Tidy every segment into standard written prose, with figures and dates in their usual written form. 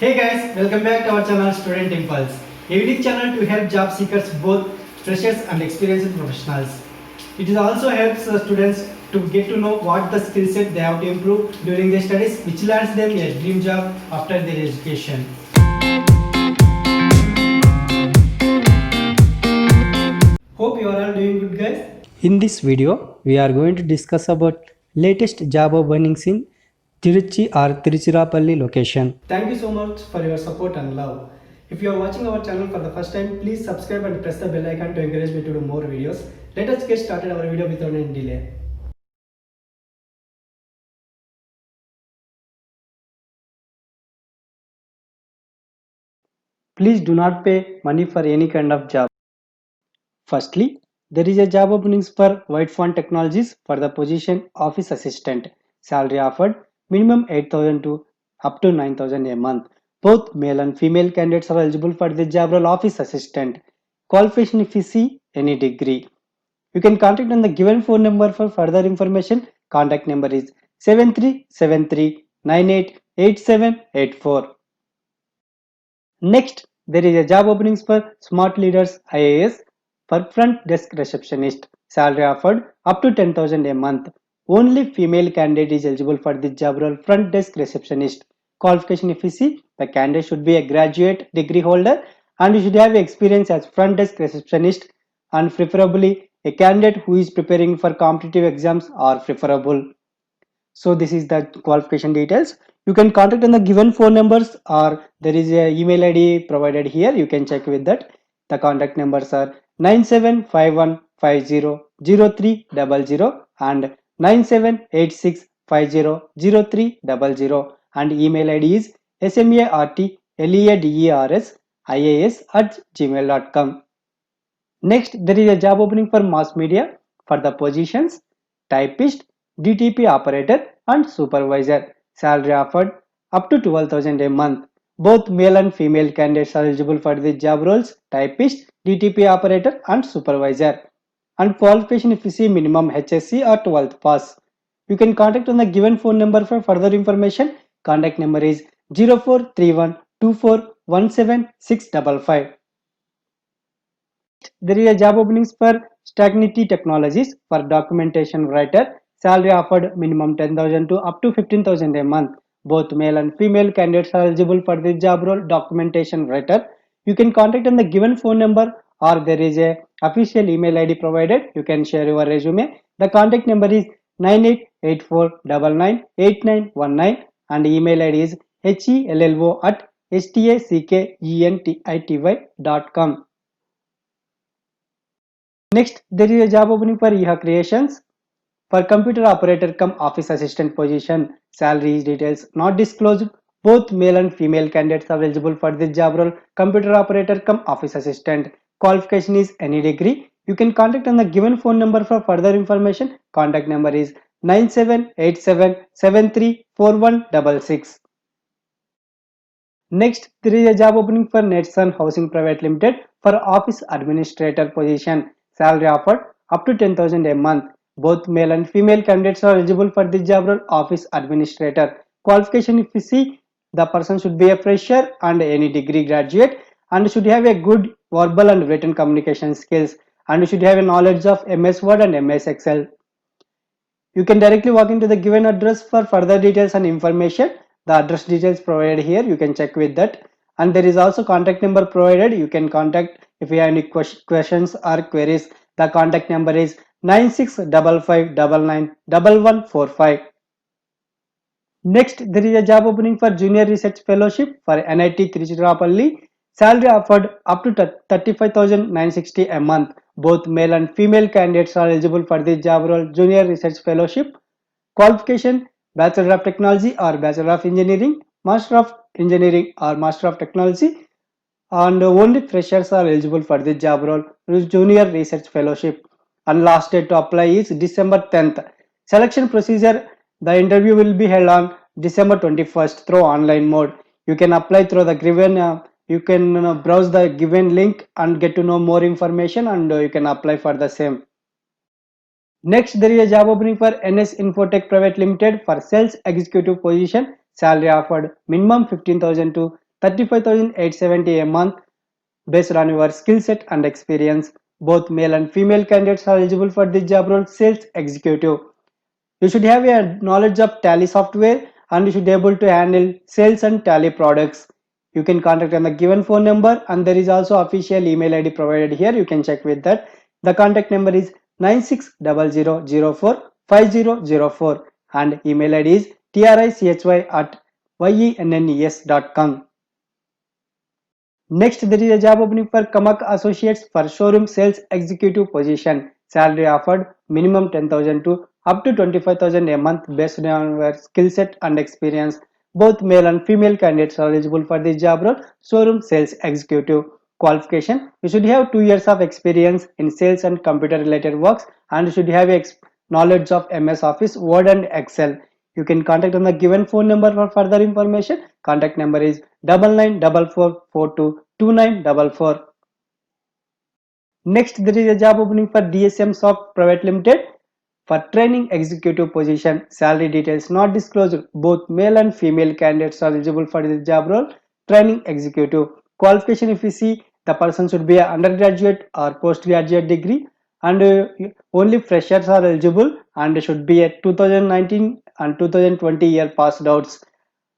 Hey guys, welcome back to our channel Student Impulse, a unique channel to help job seekers, both freshers and experienced professionals. It also helps students to get to know what the skill set they have to improve during their studies, which lands them a dream job after their education. Hope you are all doing good, guys. In this video, we are going to discuss about latest job openings in Tiruchi or Tiruchirappalli location. Thank you so much for your support and love. If you are watching our channel for the first time, please subscribe and press the bell icon to encourage me to do more videos. Let us get started our video without any delay. Please do not pay money for any kind of job. Firstly, there is a job openings for Whitefont Technologies for the position office assistant. Salary offered minimum 8,000 to up to 9,000 a month. Both male and female candidates are eligible for the job role office assistant. Qualification if you see any degree. You can contact on the given phone number for further information. Contact number is 7373988784. Next, there is a job openings for Smart Leaders IAS for front desk receptionist. Salary offered up to 10,000 a month. Only female candidate is eligible for the job role front desk receptionist. Qualification if you see, the candidate should be a graduate degree holder and should have experience as front desk receptionist, and preferably a candidate who is preparing for competitive exams are preferable. So this is the qualification details. You can contact on the given phone numbers, or there is a email ID provided here. You can check with that. The contact numbers are 9751500300 and 9786500300, and email ID is smartleaders@gmail.com. Next, there is a job opening for mass media for the positions typist, DTP operator and supervisor. Salary offered up to 12,000 a month. Both male and female candidates are eligible for the job roles typist, DTP operator and supervisor. And qualification if you see minimum HSC or 12th pass. You can contact on the given phone number for further information. Contact number is 0431241765. There is a job openings for Stagnity Technologies for documentation writer. Salary offered minimum 10,000 to up to 15,000 a month. Both male and female candidates are eligible for the job role documentation writer. You can contact on the given phone number, or there is a official email ID provided. You can share your resume. The contact number is 9884998919 and email ID is hello@stackentity.com. Next, there is a job opening for EHA Creations for computer operator cum office assistant position. Salary details not disclosed. Both male and female candidates are eligible for this job role computer operator cum office assistant. Qualification is any degree. You can contact on the given phone number for further information. Contact number is 9787734166. Next, there is a job opening for Netsun Housing Private Limited for office administrator position. Salary offered up to 10,000 a month. Both male and female candidates are eligible for the job role office administrator. Qualification if you see, the person should be a fresher and any degree graduate and should have a good verbal and written communication skills and should have a knowledge of MS Word and MS Excel. You can directly walk into the given address for further details and information. The address details provided here, you can check with that. And there is also contact number provided. You can contact if you have any questions or queries. The contact number is 9655991145. Next, there is a job opening for Junior Research Fellowship for NIT Tiruchirappalli. Salary offered up to 35,960 a month. Both male and female candidates are eligible for the job role Junior Research Fellowship. Qualification: Bachelor of Technology or Bachelor of Engineering, Master of Engineering or Master of Technology, and only freshers are eligible for the job role Junior Research Fellowship. And last date to apply is December 10th. Selection procedure: the interview will be held on December 21st through online mode. You can apply through the given you can browse the given link and get to know more information, and you can apply for the same. Next, there is a job opening for NS Infotech Private Limited for sales executive position. Salary offered minimum 15,000 to 35,870 a month based on your skill set and experience. Both male and female candidates are eligible for this job role, sales executive. You should have a knowledge of Tally software and you should be able to handle sales and Tally products. You can contact on the given phone number and there is also official email ID provided here. You can check with that. The contact number is 9600045004 and email ID is trichy@yennes.com. Next, there is a job opening for Kamak Associates for showroom sales executive position. Salary offered minimum 10,000 to up to 25,000 a month based on your skill set and experience. Both male and female candidates are eligible for this job role. Showroom sales executive qualification. You should have 2 years of experience in sales and computer related works and you should have knowledge of MS Office, Word and Excel. You can contact on the given phone number for further information. Contact number is 9944422944. Next, there is a job opening for DSM Soft Private Limited for training executive position. Salary details not disclosed. Both male and female candidates are eligible for this job role. Training executive qualification, if you see, the person should be an undergraduate or postgraduate degree and only freshers are eligible and should be a 2019 and 2020 year passed outs.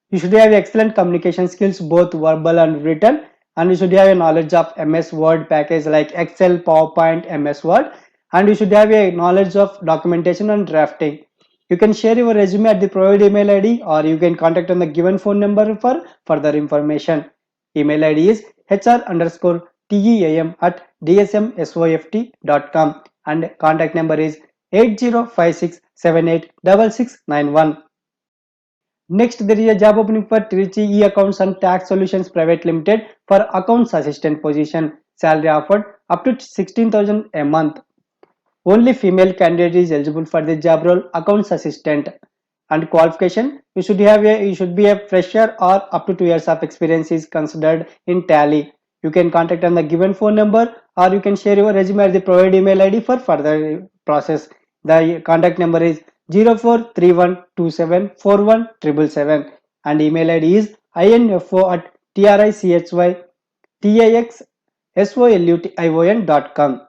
You should have excellent communication skills, both verbal and written, and you should have a knowledge of MS Word package like Excel, PowerPoint, MS Word, and you should have a knowledge of documentation and drafting. You can share your resume at the provided email ID or you can contact on the given phone number for further information. Email ID is hr_team@dsmsoft.com and contact number is 8056786691. Next, there is a job opening for Trichy E-Accounts and Tax Solutions Private Limited for accounts assistant position. Salary offered up to 16,000 a month. Only female candidate is eligible for the job role, accounts assistant. And qualification, you should be a fresher or up to 2 years of experience is considered in Tally. You can contact on the given phone number or you can share your resume at the provided email ID for further process. The contact number is 0431274177 and email ID is info@trichytaxsolution.com.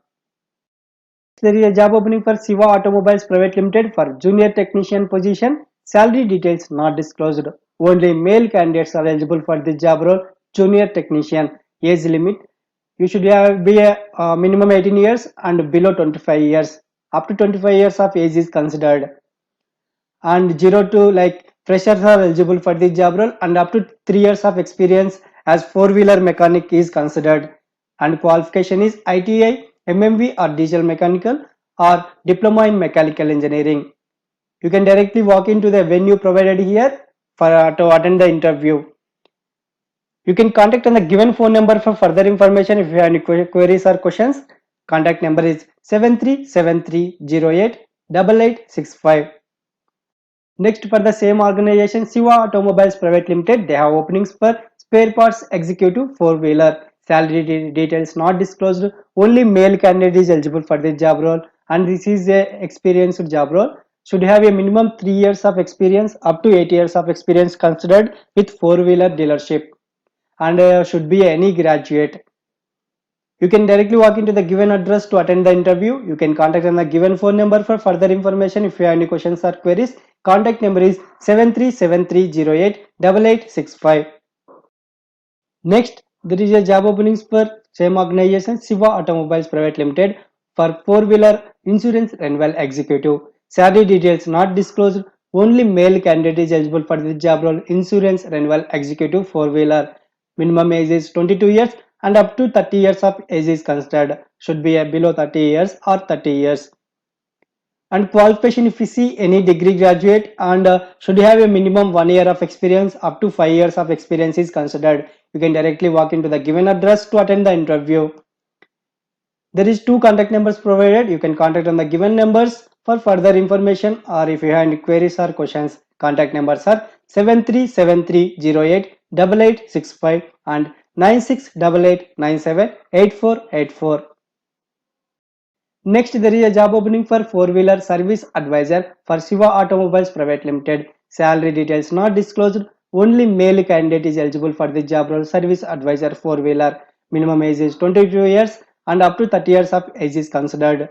There is a job opening for Siva Automobiles Private Limited for junior technician position. Salary details not disclosed. Only male candidates are eligible for the job role, junior technician. Age limit, you should be a minimum 18 years and below 25 years. Up to 25 years of age is considered. And 0 to like freshers are eligible for the job role and up to 3 years of experience as four-wheeler mechanic is considered. And qualification is ITI, MMV or diesel mechanical or diploma in mechanical engineering. You can directly walk into the venue provided here to attend the interview. You can contact on the given phone number for further information if you have any queries or questions. Contact number is 7373088865. Next, for the same organization, Siva Automobiles Private Limited, they have openings for spare parts executive four-wheeler. Salary details not disclosed. Only male candidate is eligible for this job role and this is a experienced job role. Should have a minimum 3 years of experience up to 8 years of experience considered with four-wheeler dealership and should be any graduate. You can directly walk into the given address to attend the interview. You can contact on the given phone number for further information if you have any questions or queries. Contact number is 7373088865. Next, there is a job openings for same organization, Siva Automobiles Private Limited for four-wheeler insurance renewal executive. Salary details not disclosed. Only male candidate is eligible for the job role, insurance renewal executive four-wheeler. Minimum age is 22 years and up to 30 years of age is considered. Should be below 30 years or 30 years. And qualification, if you see, any degree graduate and should have a minimum 1 year of experience, up to 5 years of experience is considered. You can directly walk into the given address to attend the interview. There is 2 contact numbers provided. You can contact on the given numbers for further information or if you have any queries or questions. Contact numbers are 7373088865 and 9688978484. Next, there is a job opening for four-wheeler service advisor for Siva Automobiles Private Limited. Salary details not disclosed. Only male candidate is eligible for the job role. Service advisor four-wheeler. Minimum age is 22 years and up to 30 years of age is considered.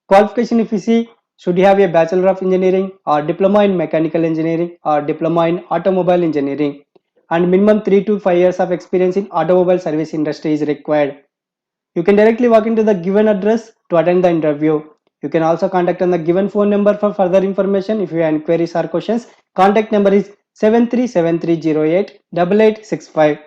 Qualification, if you see, should you have a Bachelor of Engineering or Diploma in Mechanical Engineering or Diploma in Automobile Engineering, and minimum 3 to 5 years of experience in automobile service industry is required. You can directly walk into the given address to attend the interview. You can also contact on the given phone number for further information. If you have queries or questions, contact number is 7373088865.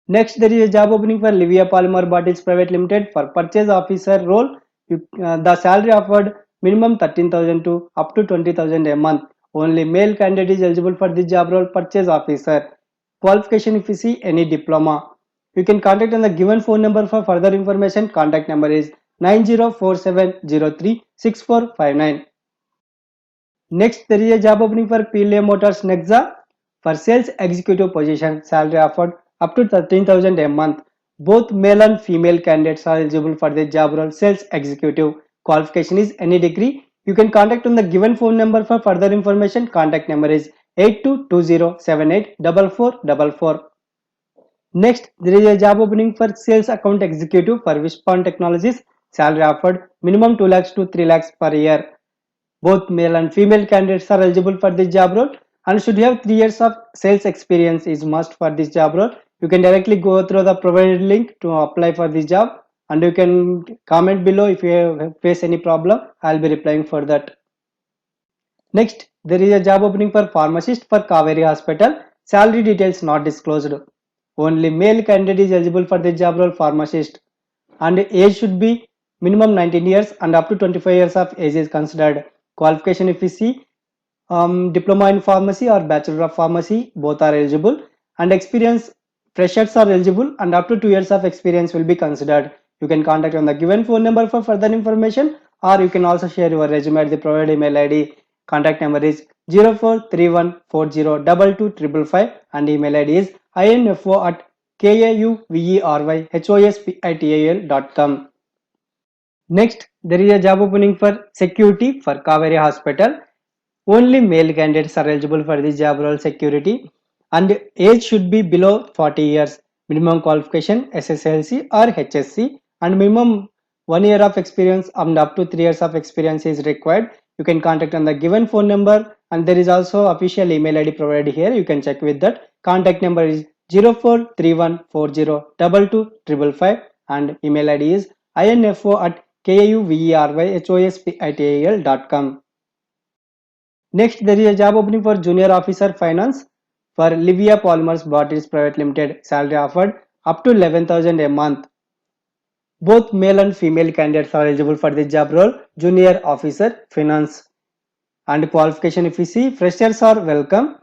Next, there is a job opening for Livia Polymer Bottles Private Limited for purchase officer role. The salary offered minimum 13,000 to up to 20,000 a month. Only male candidate is eligible for the job role purchase officer. Qualification, if you see, any diploma. You can contact on the given phone number for further information. Contact number is 9047036459. Next, there is a job opening for PLA Motors Nexa for sales executive position. Salary offered up to 13,000 a month. Both male and female candidates are eligible for the job role sales executive. Qualification is any degree. You can contact on the given phone number for further information. Contact number is 8220784444. Next, there is a job opening for sales account executive for Wishpond Technologies. Salary offered minimum 2 lakhs to 3 lakhs per year. Both male and female candidates are eligible for this job role and should have 3 years of sales experience is must for this job role. You can directly go through the provided link to apply for this job, and you can comment below if you face any problem. I'll be replying for that. Next, there is a job opening for pharmacist for Kaveri Hospital. Salary details not disclosed. Only male candidate is eligible for the job role pharmacist, and age should be minimum 19 years and up to 25 years of age is considered. Qualification, if you see, diploma in pharmacy or bachelor of pharmacy, both are eligible, and experience, freshers are eligible and up to 2 years of experience will be considered. You can contact on the given phone number for further information, or you can also share your resume at the provided email ID. Contact number is 0431402255 and email ID is info@kauveryhospital.com. Next, there is a job opening for security for Kaveri Hospital. Only male candidates are eligible for this job role security, and age should be below 40 years. Minimum qualification SSLC or HSC, and minimum 1 year of experience and up to 3 years of experience is required. You can contact on the given phone number, and there is also official email ID provided here. You can check with that. Contact number is 0431402255 and email ID is info@kauveryhospital.com. Next, there is a job opening for junior officer finance for Livia Polymers Bottles Private Limited. Salary offered up to 11,000 a month. Both male and female candidates are eligible for the job role junior officer finance. And qualification, if you see, freshers are welcome,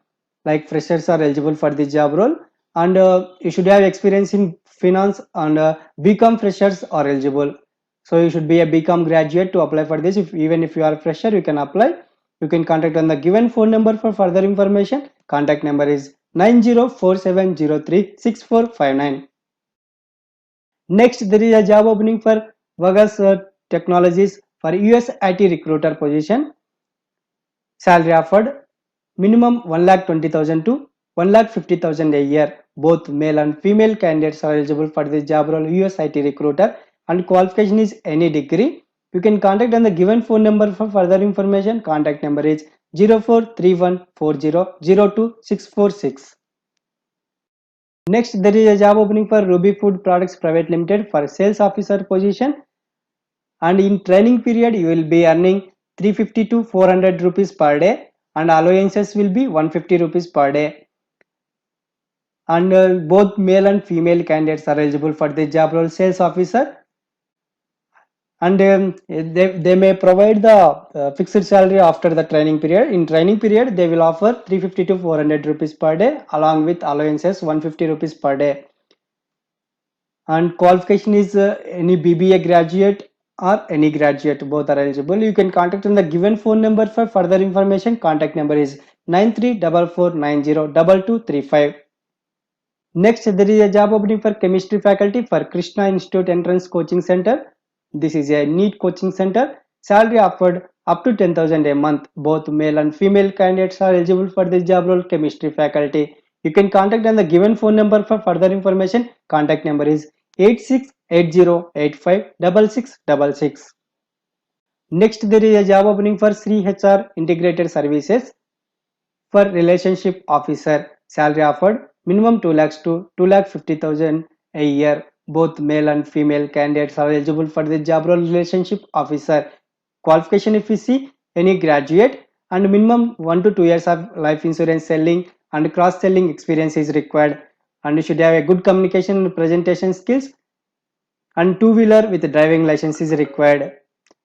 like freshers are eligible for the job role, and you should have experience in finance, and BCom freshers are eligible. So you should be a BCom graduate to apply for this. Even if you are a fresher, you can apply. You can contact on the given phone number for further information. Contact number is 9047036459. Next, there is a job opening for Vagas Technologies for US IT recruiter position. Salary offered minimum 1,20,000 to 1,50,000 a year. Both male and female candidates are eligible for this job role US IT recruiter, and qualification is any degree. You can contact on the given phone number for further information. Contact number is 043140026646. Next, there is a job opening for Ruby Food Products Private Limited for sales officer position, and in training period you will be earning 350 to 400 rupees per day, and allowances will be 150 rupees per day. And both male and female candidates are eligible for the job role sales officer, and they may provide the fixed salary after the training period. In training period they will offer 350 to 400 rupees per day along with allowances 150 rupees per day. And qualification is any BBA graduate or any graduate, both are eligible. You can contact on the given phone number for further information. Contact number is 9344902235. Next, there is a job opening for chemistry faculty for Krishna Institute Entrance Coaching Center. This is a NEET coaching center. Salary offered up to 10,000 a month. Both male and female candidates are eligible for this job role, chemistry faculty. You can contact on the given phone number for further information. Contact number is 8680856666. Next, there is a job opening for Sri HR Integrated Services for relationship officer. Salary offered minimum 2 lakhs to 2,50,000 a year. Both male and female candidates are eligible for the job role relationship officer. Qualification, if we see, any graduate and minimum 1 to 2 years of life insurance selling and cross selling experience is required, and you should have a good communication and presentation skills, and two-wheeler with driving license is required.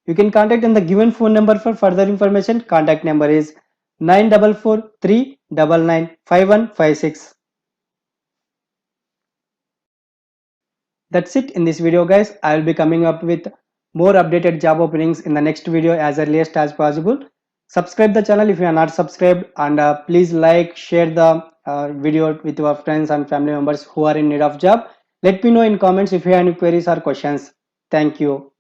You can contact on the given phone number for further information. Contact number is 9443995156. That's it in this video, guys. I will be coming up with more updated job openings in the next video as earliest as possible. Subscribe the channel if you are not subscribed, and please like, share the video with your friends and family members who are in need of job. Let me know in comments if you have any queries or questions. Thank you.